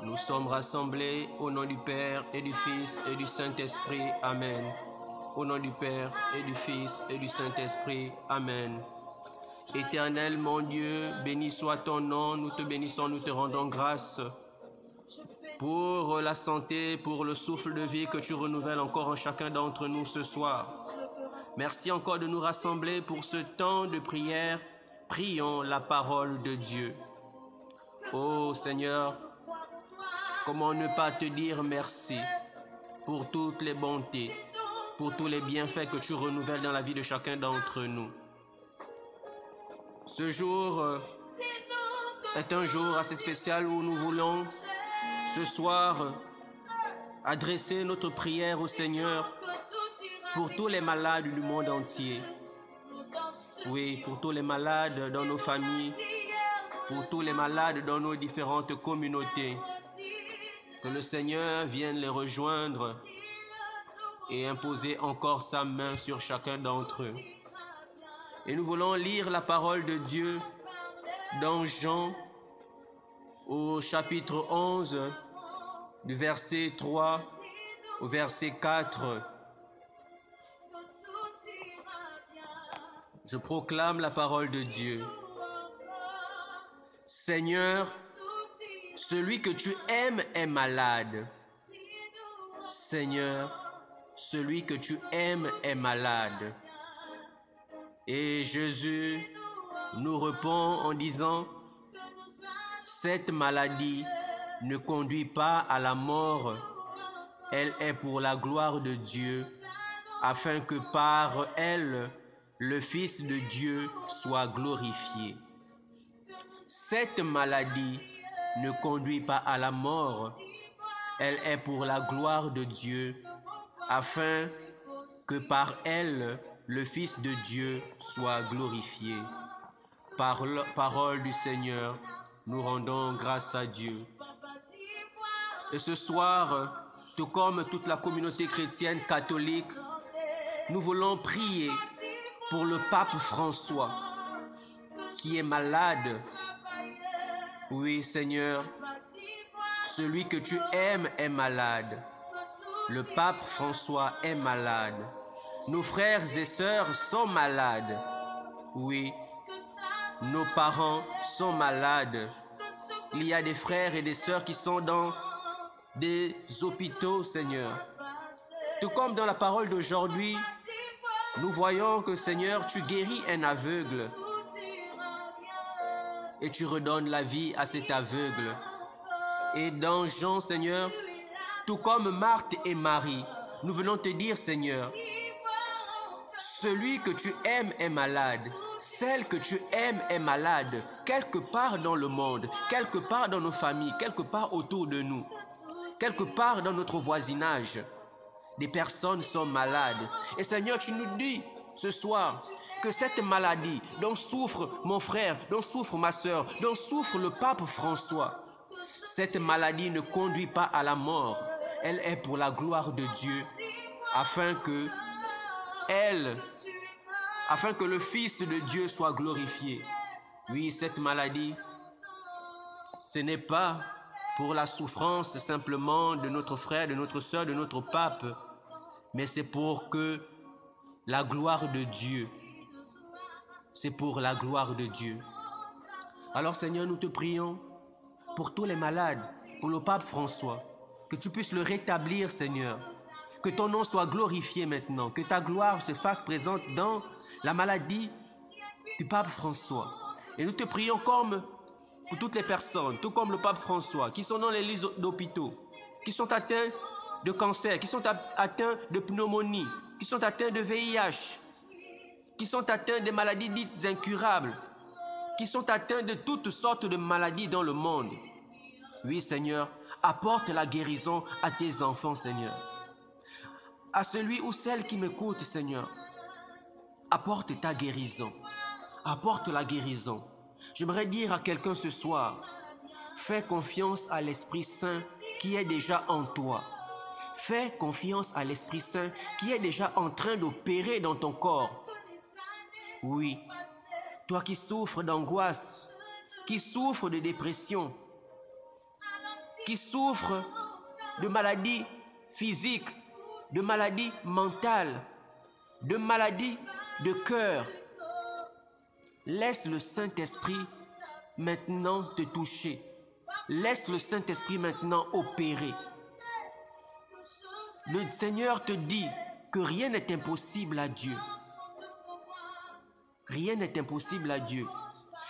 Nous sommes rassemblés au nom du Père et du Fils et du Saint-Esprit. Amen. Au nom du Père et du Fils et du Saint-Esprit. Amen. Éternel mon Dieu, béni soit ton nom, nous te bénissons, nous te rendons grâce pour la santé, pour le souffle de vie que tu renouvelles encore en chacun d'entre nous ce soir. Merci encore de nous rassembler pour ce temps de prière. Prions la parole de Dieu. Ô Seigneur, comment ne pas te dire merci pour toutes les bontés, pour tous les bienfaits que tu renouvelles dans la vie de chacun d'entre nous. Ce jour est un jour assez spécial où nous voulons ce soir adresser notre prière au Seigneur pour tous les malades du monde entier. Oui, pour tous les malades dans nos familles, pour tous les malades dans nos différentes communautés. Que le Seigneur vienne les rejoindre et imposer encore sa main sur chacun d'entre eux. Et nous voulons lire la parole de Dieu dans Jean au chapitre 11, du verset 3 au verset 4. Je proclame la parole de Dieu. Seigneur, celui que tu aimes est malade. Seigneur, celui que tu aimes est malade. Et Jésus nous répond en disant, cette maladie ne conduit pas à la mort, elle est pour la gloire de Dieu, afin que par elle, le Fils de Dieu soit glorifié. Cette maladie ne conduit pas à la mort, elle est pour la gloire de Dieu, afin que par elle, le Fils de Dieu soit glorifié. Par la parole du Seigneur, nous rendons grâce à Dieu. Et ce soir, tout comme toute la communauté chrétienne catholique, nous voulons prier pour le pape François, qui est malade. Oui, Seigneur, celui que tu aimes est malade. Le pape François est malade. Nos frères et sœurs sont malades. Oui, nos parents sont malades. Il y a des frères et des sœurs qui sont dans des hôpitaux, Seigneur. Tout comme dans la parole d'aujourd'hui, nous voyons que, Seigneur, tu guéris un aveugle et tu redonnes la vie à cet aveugle. Et dans Jean, Seigneur, tout comme Marthe et Marie, nous venons te dire, Seigneur, celui que tu aimes est malade. Celle que tu aimes est malade, quelque part dans le monde, quelque part dans nos familles, quelque part autour de nous, quelque part dans notre voisinage. Des personnes sont malades. Et Seigneur, tu nous dis ce soir que cette maladie dont souffre mon frère, dont souffre ma sœur, dont souffre le pape François, cette maladie ne conduit pas à la mort. Elle est pour la gloire de Dieu, afin que le Fils de Dieu soit glorifié. Oui, cette maladie, ce n'est pas pour la souffrance simplement de notre frère, de notre sœur, de notre pape, mais c'est pour que la gloire de Dieu, c'est pour la gloire de Dieu. Alors Seigneur, nous te prions pour tous les malades, pour le pape François, que tu puisses le rétablir, Seigneur, que ton nom soit glorifié maintenant, que ta gloire se fasse présente dans la maladie du pape François. Et nous te prions comme pour toutes les personnes, tout comme le pape François, qui sont dans les lits d'hôpitaux, qui sont atteints de cancer, qui sont atteints de pneumonie, qui sont atteints de VIH, qui sont atteints de maladies dites incurables, qui sont atteints de toutes sortes de maladies dans le monde. Oui, Seigneur, apporte la guérison à tes enfants, Seigneur. À celui ou celle qui m'écoute, Seigneur, apporte ta guérison. Apporte la guérison. J'aimerais dire à quelqu'un ce soir, fais confiance à l'Esprit Saint qui est déjà en toi. Fais confiance à l'Esprit Saint qui est déjà en train d'opérer dans ton corps. Oui, toi qui souffres d'angoisse, qui souffres de dépression, qui souffrent de maladies physiques, de maladies mentales, de maladies de cœur. Laisse le Saint-Esprit maintenant te toucher. Laisse le Saint-Esprit maintenant opérer. Le Seigneur te dit que rien n'est impossible à Dieu. Rien n'est impossible à Dieu.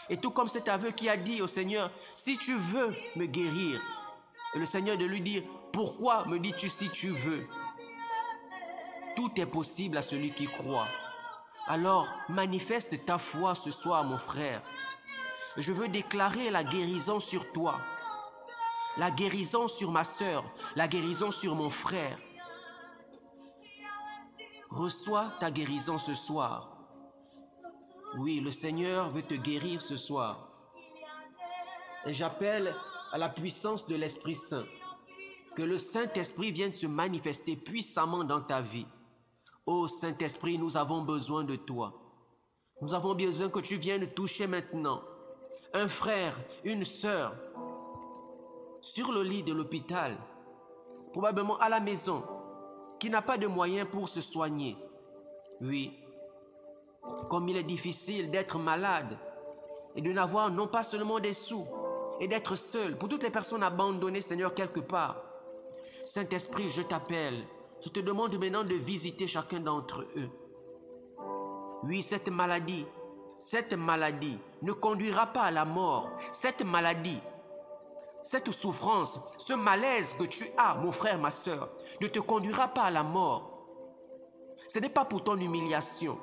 Et tout comme cet aveugle qui a dit au Seigneur, si tu veux me guérir, et le Seigneur de lui dire, pourquoi me dis-tu si tu veux? Tout est possible à celui qui croit. Alors, manifeste ta foi ce soir, mon frère. Je veux déclarer la guérison sur toi, la guérison sur ma sœur, la guérison sur mon frère. Reçois ta guérison ce soir. Oui, le Seigneur veut te guérir ce soir. Et j'appelle à la puissance de l'Esprit Saint. Que le Saint-Esprit vienne se manifester puissamment dans ta vie. Ô Saint-Esprit, nous avons besoin de toi. Nous avons besoin que tu viennes toucher maintenant un frère, une sœur, sur le lit de l'hôpital, probablement à la maison, qui n'a pas de moyens pour se soigner. Oui, comme il est difficile d'être malade et de n'avoir non pas seulement des sous et d'être seul, pour toutes les personnes abandonnées, Seigneur, quelque part. Saint-Esprit, je t'appelle. Je te demande maintenant de visiter chacun d'entre eux. Oui, cette maladie ne conduira pas à la mort. Cette maladie, cette souffrance, ce malaise que tu as, mon frère, ma sœur, ne te conduira pas à la mort. Ce n'est pas pour ton humiliation,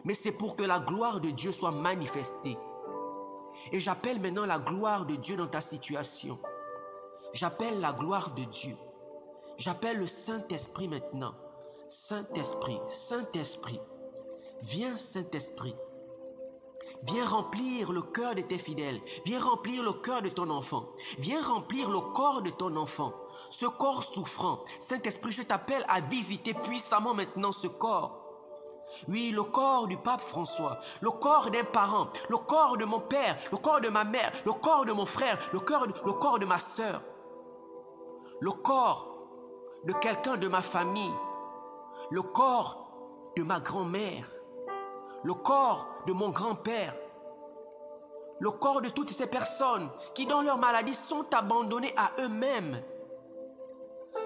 mais c'est pour que la gloire de Dieu soit manifestée. Et j'appelle maintenant la gloire de Dieu dans ta situation. J'appelle la gloire de Dieu. J'appelle le Saint-Esprit maintenant. Saint-Esprit, Saint-Esprit, viens Saint-Esprit. Viens remplir le cœur de tes fidèles. Viens remplir le cœur de ton enfant. Viens remplir le corps de ton enfant. Ce corps souffrant. Saint-Esprit, je t'appelle à visiter puissamment maintenant ce corps. Oui, le corps du pape François, le corps d'un parent, le corps de mon père, le corps de ma mère, le corps de mon frère, le corps de ma sœur, le corps de quelqu'un de ma famille, le corps de ma grand-mère, le corps de mon grand-père, le corps de toutes ces personnes qui dans leur maladie sont abandonnées à eux-mêmes.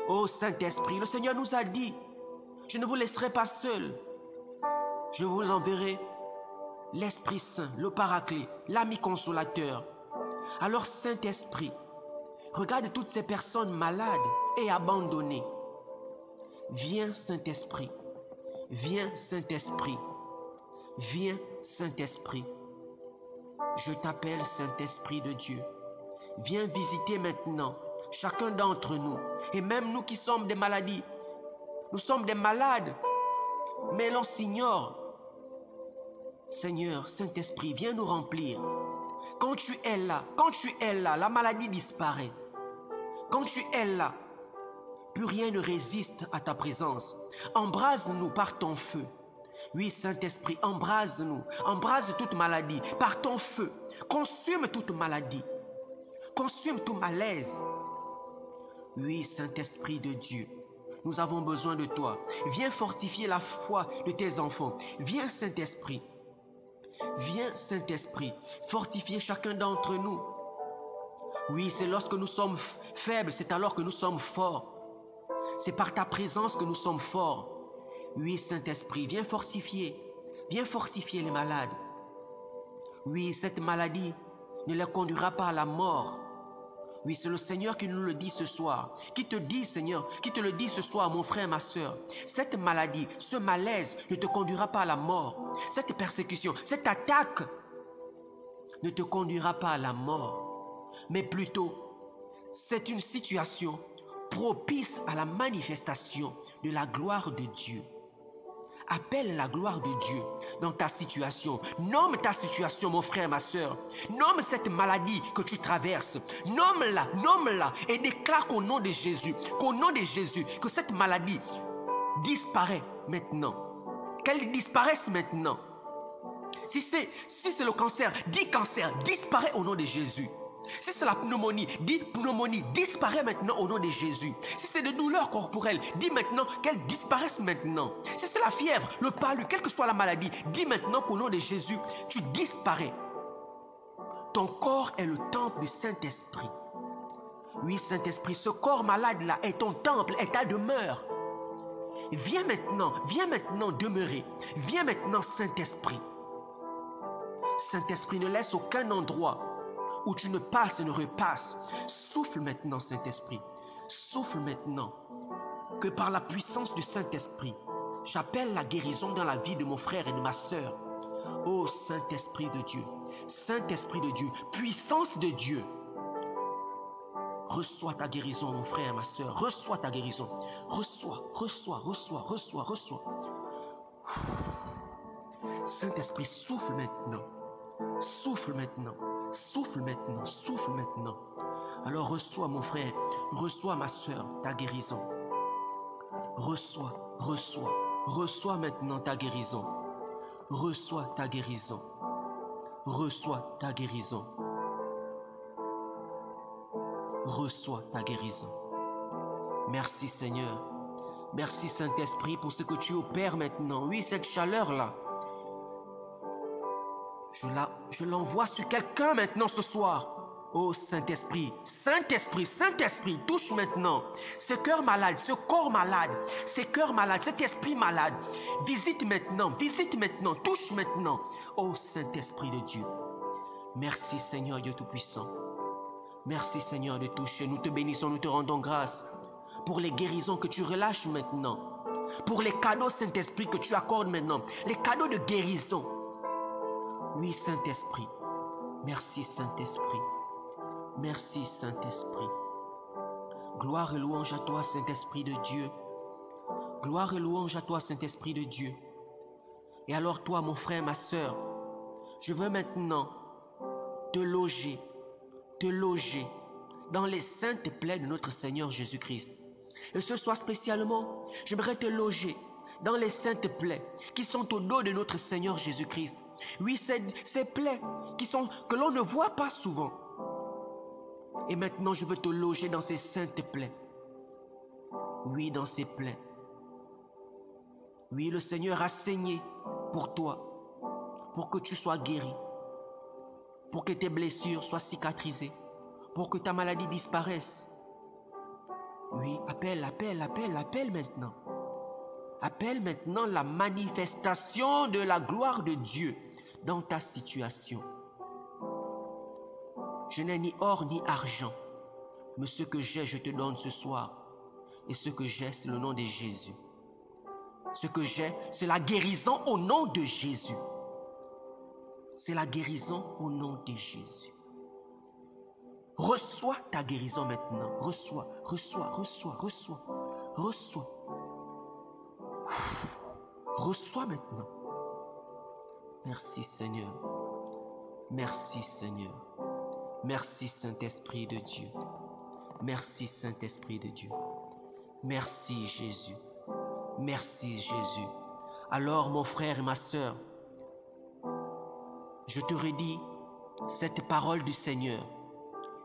Ô Saint-Esprit, le Seigneur nous a dit, je ne vous laisserai pas seuls, je vous enverrai l'Esprit Saint, le Paraclet, l'ami consolateur. Alors Saint-Esprit, regarde toutes ces personnes malades et abandonnées. Viens Saint-Esprit, viens Saint-Esprit, viens Saint-Esprit. Je t'appelle Saint-Esprit de Dieu. Viens visiter maintenant chacun d'entre nous. Et même nous qui sommes des maladies. Nous sommes des malades, mais l'on s'ignore. Seigneur, Saint-Esprit, viens nous remplir. Quand tu es là, la maladie disparaît. Quand tu es là, plus rien ne résiste à ta présence. Embrase-nous par ton feu. Oui, Saint-Esprit, embrase-nous. Embrase toute maladie par ton feu. Consume toute maladie. Consume tout malaise. Oui, Saint-Esprit de Dieu, nous avons besoin de toi. Viens fortifier la foi de tes enfants. Viens, Saint-Esprit. Viens, Saint-Esprit, fortifier chacun d'entre nous. Oui, c'est lorsque nous sommes faibles, c'est alors que nous sommes forts. C'est par ta présence que nous sommes forts. Oui, Saint-Esprit, viens fortifier les malades. Oui, cette maladie ne les conduira pas à la mort. Oui, c'est le Seigneur qui nous le dit ce soir. Qui te dit, Seigneur, qui te le dit ce soir, mon frère, ma sœur. Cette maladie, ce malaise ne te conduira pas à la mort. Cette persécution, cette attaque ne te conduira pas à la mort. Mais plutôt, c'est une situation propice à la manifestation de la gloire de Dieu. Appelle la gloire de Dieu dans ta situation. Nomme ta situation, mon frère, ma sœur. Nomme cette maladie que tu traverses. Nomme-la et déclare qu'au nom de Jésus, que cette maladie disparaît maintenant. Qu'elle disparaisse maintenant. Si c'est le cancer, dis cancer, disparaît au nom de Jésus. Si c'est la pneumonie, dis pneumonie, disparaît maintenant au nom de Jésus. Si c'est des douleurs corporelles, dis maintenant qu'elles disparaissent maintenant. Si c'est la fièvre, le palu, quelle que soit la maladie, dis maintenant qu'au nom de Jésus, tu disparais. Ton corps est le temple du Saint-Esprit. Oui, Saint-Esprit, ce corps malade-là est ton temple, est ta demeure. Viens maintenant demeurer. Viens maintenant, Saint-Esprit. Saint-Esprit, ne laisse aucun endroit où tu ne passes et ne repasses. Souffle maintenant, Saint-Esprit. Souffle maintenant. Que par la puissance du Saint-Esprit, j'appelle la guérison dans la vie de mon frère et de ma sœur. Ô Saint-Esprit de Dieu, Saint-Esprit de Dieu, puissance de Dieu, reçois ta guérison, mon frère, ma sœur. Reçois ta guérison. Reçois. Saint-Esprit, souffle maintenant. Souffle maintenant. Alors reçois, mon frère, reçois, ma sœur, ta guérison. Reçois maintenant ta guérison. Reçois ta guérison. Reçois ta guérison. Reçois ta guérison. Merci Seigneur. Merci Saint-Esprit pour ce que tu opères maintenant. Oui, cette chaleur-là, je l'envoie sur quelqu'un maintenant ce soir. Oh Saint-Esprit, touche maintenant ce cœur malade, ce corps malade, ces cœurs malades, cet esprit malade. Visite maintenant, touche maintenant. Oh Saint-Esprit de Dieu. Merci Seigneur Dieu Tout-Puissant. Merci Seigneur de toucher. Nous te bénissons, nous te rendons grâce pour les guérisons que tu relâches maintenant. Pour les cadeaux Saint-Esprit que tu accordes maintenant. Les cadeaux de guérison. Oui Saint-Esprit. Merci Saint-Esprit. Merci Saint-Esprit. Gloire et louange à toi Saint-Esprit de Dieu. Gloire et louange à toi Saint-Esprit de Dieu. Et alors toi mon frère, ma sœur, je veux maintenant te loger dans les saintes plaies de notre Seigneur Jésus-Christ. Et ce soir spécialement, j'aimerais te loger dans les saintes plaies qui sont au dos de notre Seigneur Jésus-Christ. Oui, ces plaies que l'on ne voit pas souvent. Et maintenant, je veux te loger dans ces saintes plaies. Oui, dans ces plaies. Oui, le Seigneur a saigné pour toi, pour que tu sois guéri, pour que tes blessures soient cicatrisées, pour que ta maladie disparaisse. Oui, appelle maintenant. Appelle maintenant la manifestation de la gloire de Dieu dans ta situation. Je n'ai ni or ni argent, mais ce que j'ai, je te donne ce soir. Et ce que j'ai, c'est le nom de Jésus. Ce que j'ai, c'est la guérison au nom de Jésus. C'est la guérison au nom de Jésus. Reçois ta guérison maintenant. Reçois. Reçois maintenant. Merci Seigneur. Merci Seigneur. Merci Saint-Esprit de Dieu. Merci Saint-Esprit de Dieu. Merci Jésus. Merci Jésus. Alors mon frère et ma sœur, je te redis cette parole du Seigneur,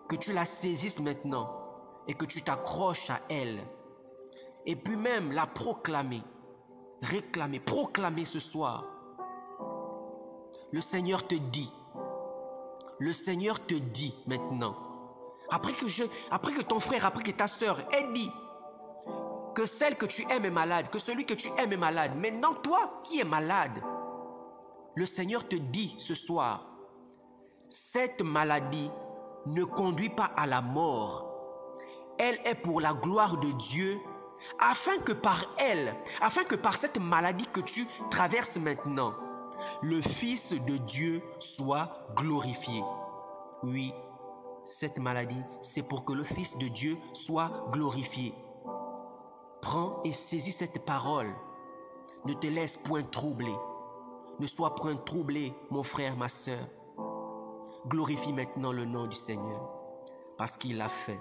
que tu la saisisses maintenant et que tu t'accroches à elle. Et puis même la proclamer, proclamer ce soir. Le Seigneur te dit maintenant, après que ton frère, après que ta sœur ait dit que celle que tu aimes est malade, que celui que tu aimes est malade, maintenant toi qui es malade, le Seigneur te dit ce soir, cette maladie ne conduit pas à la mort. Elle est pour la gloire de Dieu, afin que par cette maladie que tu traverses maintenant, le Fils de Dieu soit glorifié. Oui, cette maladie, c'est pour que le Fils de Dieu soit glorifié. Prends et saisis cette parole. Ne te laisse point troubler. Ne sois point troublé, mon frère, ma sœur. Glorifie maintenant le nom du Seigneur, parce qu'il l'a fait.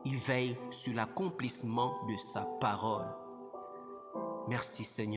Il veille sur l'accomplissement de sa parole. Merci Seigneur.